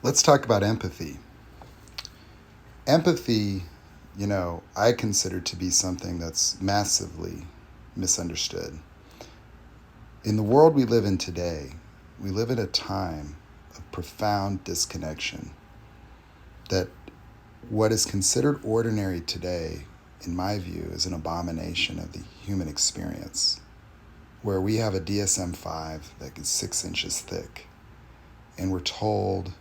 Let's talk about empathy. Empathy, I consider to be something that's massively misunderstood. In the world we live in today, we live in a time of profound disconnection. That what is considered ordinary today, in my view, is an abomination of the human experience, where we have a DSM-5 that is 6 inches thick, and we're told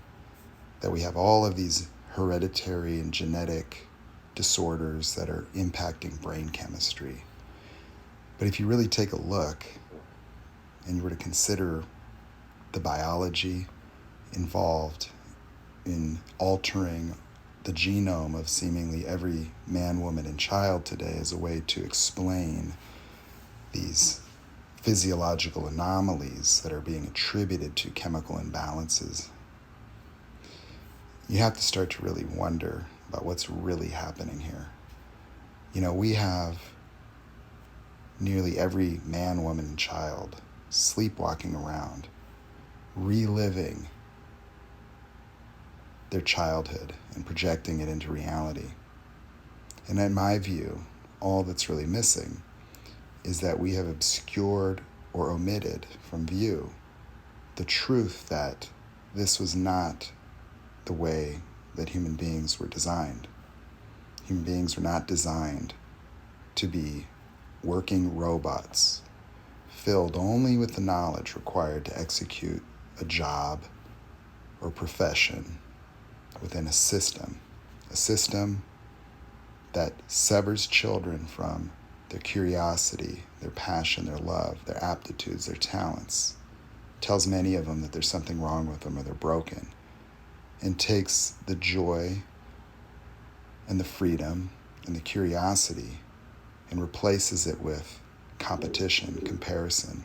that we have all of these hereditary and genetic disorders that are impacting brain chemistry. But if you really take a look and you were to consider the biology involved in altering the genome of seemingly every man, woman, and child today as a way to explain these physiological anomalies that are being attributed to chemical imbalances, you have to start to really wonder about what's really happening here. We have nearly every man, woman, and child sleepwalking around, reliving their childhood and projecting it into reality. And in my view, all that's really missing is that we have obscured or omitted from view the truth that this was not the way that human beings were designed. Human beings were not designed to be working robots filled only with the knowledge required to execute a job or profession within a system that severs children from their curiosity, their passion, their love, their aptitudes, their talents, tells many of them that there's something wrong with them or they're broken, and takes the joy and the freedom and the curiosity and replaces it with competition, comparison,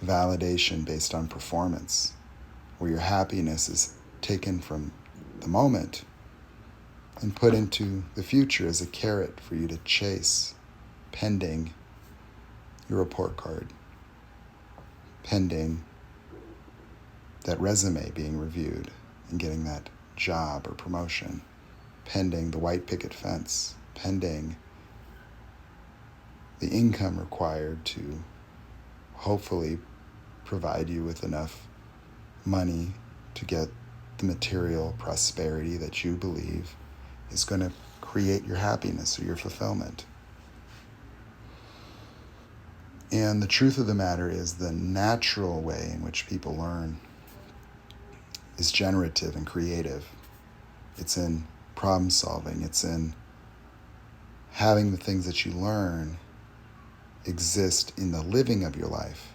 validation based on performance, where your happiness is taken from the moment and put into the future as a carrot for you to chase, pending your report card, pending that resume being reviewed and getting that job or promotion, pending the white picket fence, pending the income required to hopefully provide you with enough money to get the material prosperity that you believe is going to create your happiness or your fulfillment. And the truth of the matter is the natural way in which people learn is generative and creative. It's in problem solving. It's in having the things that you learn exist in the living of your life,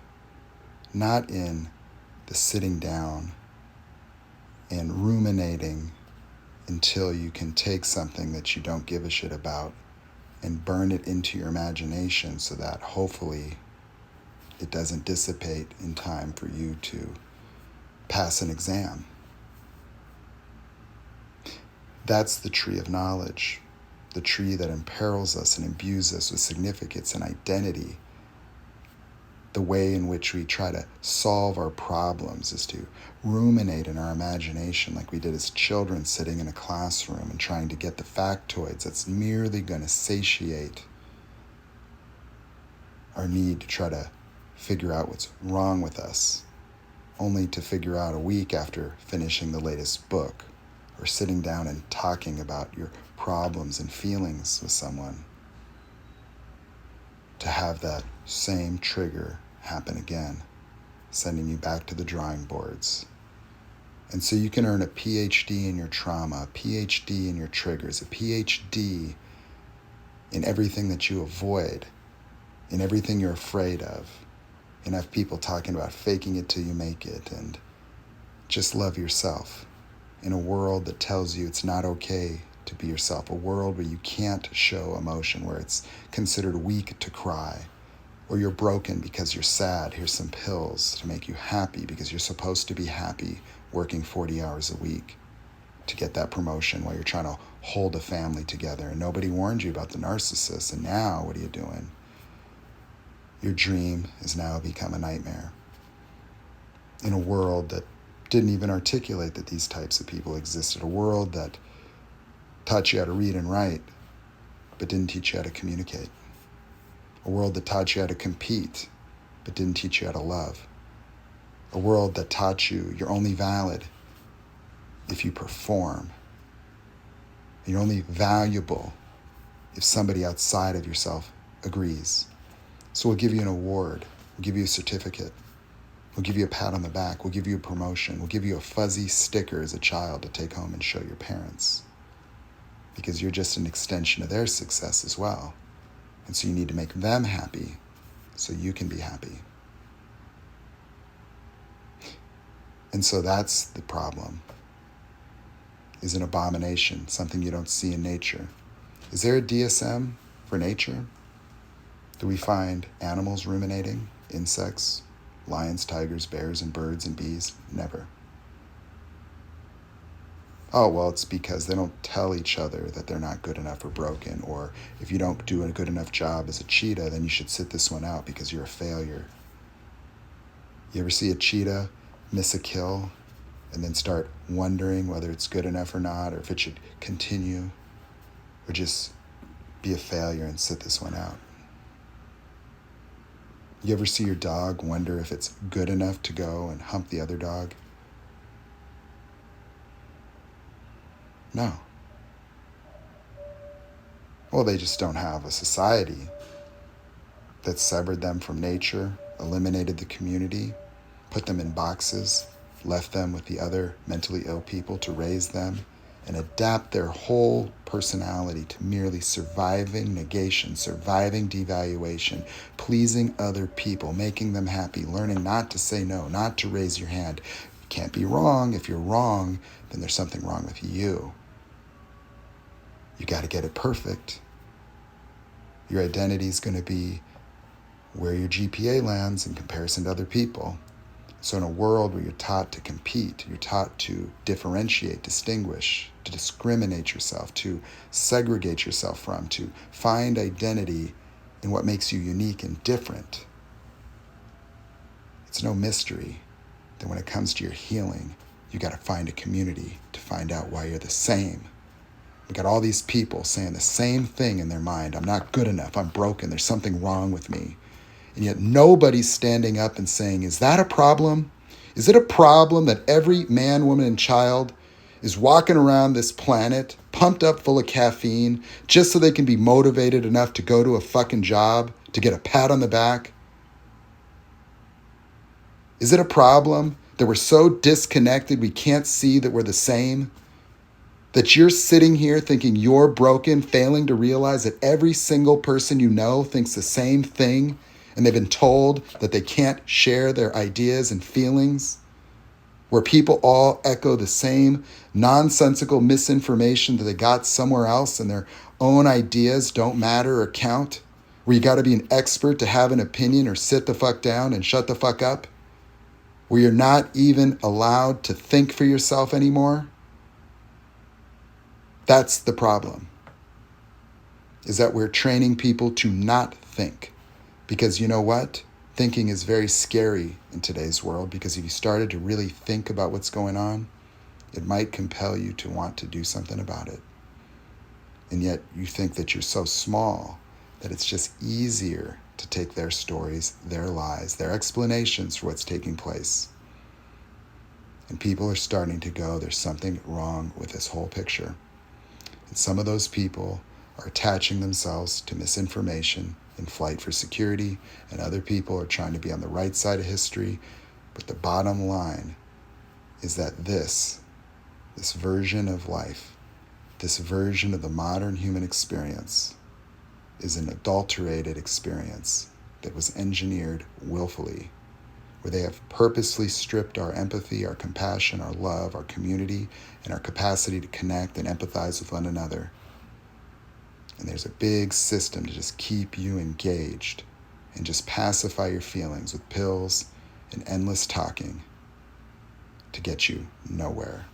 not in the sitting down and ruminating until you can take something that you don't give a shit about and burn it into your imagination so that hopefully it doesn't dissipate in time for you to pass an exam. That's the tree of knowledge, the tree that imperils us and imbues us with significance and identity. The way in which we try to solve our problems is to ruminate in our imagination like we did as children, sitting in a classroom and trying to get the factoids that's merely going to satiate our need to try to figure out what's wrong with us, only to figure out a week after finishing the latest book or sitting down and talking about your problems and feelings with someone, to have that same trigger happen again, sending you back to the drawing boards. And so you can earn a PhD in your trauma, a PhD in your triggers, a PhD in everything that you avoid, in everything you're afraid of, and have people talking about faking it till you make it, and just love yourself in a world that tells you it's not okay to be yourself, a world where you can't show emotion, where it's considered weak to cry, or you're broken because you're sad. Here's some pills to make you happy because you're supposed to be happy working 40 hours a week to get that promotion while you're trying to hold a family together. And nobody warned you about the narcissist. And now what are you doing? Your dream has now become a nightmare in a world that didn't even articulate that these types of people existed. A world that taught you how to read and write, but didn't teach you how to communicate. A world that taught you how to compete, but didn't teach you how to love. A world that taught you you're only valid if you perform. You're only valuable if somebody outside of yourself agrees. So we'll give you an award. We'll give you a certificate. We'll give you a pat on the back. We'll give you a promotion. We'll give you a fuzzy sticker as a child to take home and show your parents. Because you're just an extension of their success as well. And so you need to make them happy so you can be happy. And so that's the problem. Is an abomination, something you don't see in nature. Is there a DSM for nature? Do we find animals ruminating, insects, lions, tigers, bears, and birds and bees? Never. Oh, well, it's because they don't tell each other that they're not good enough or broken, or if you don't do a good enough job as a cheetah, then you should sit this one out because you're a failure. You ever see a cheetah miss a kill and then start wondering whether it's good enough or not, or if it should continue, or just be a failure and sit this one out? You ever see your dog wonder if it's good enough to go and hump the other dog? No. Well, they just don't have a society that severed them from nature, eliminated the community, put them in boxes, left them with the other mentally ill people to raise them, and adapt their whole personality to merely surviving negation, surviving devaluation, pleasing other people, making them happy, learning not to say no, not to raise your hand. You can't be wrong. If you're wrong, then there's something wrong with you. You got to get it perfect. Your identity is going to be where your GPA lands in comparison to other people. So in a world where you're taught to compete, you're taught to differentiate, distinguish, to discriminate yourself, to segregate yourself from, to find identity in what makes you unique and different, it's no mystery that when it comes to your healing, you got to find a community to find out why you're the same. We got all these people saying the same thing in their mind. I'm not good enough. I'm broken. There's something wrong with me. And yet nobody's standing up and saying, is that a problem? Is it a problem that every man, woman, and child is walking around this planet pumped up full of caffeine just so they can be motivated enough to go to a fucking job, to get a pat on the back? Is it a problem that we're so disconnected we can't see that we're the same? That you're sitting here thinking you're broken, failing to realize that every single person you know thinks the same thing, and they've been told that they can't share their ideas and feelings, where people all echo the same nonsensical misinformation that they got somewhere else and their own ideas don't matter or count, where you got to be an expert to have an opinion or sit the fuck down and shut the fuck up, where you're not even allowed to think for yourself anymore? That's the problem, is that we're training people to not think. Because you know what? Thinking is very scary in today's world, because if you started to really think about what's going on, it might compel you to want to do something about it. And yet you think that you're so small that it's just easier to take their stories, their lies, their explanations for what's taking place. And people are starting to go, there's something wrong with this whole picture. And some of those people are attaching themselves to misinformation in flight for security, and other people are trying to be on the right side of history. But the bottom line is that this version of life, this version of the modern human experience, is an adulterated experience that was engineered willfully, where they have purposely stripped our empathy, our compassion, our love, our community, and our capacity to connect and empathize with one another. And there's a big system to just keep you engaged and just pacify your feelings with pills and endless talking to get you nowhere.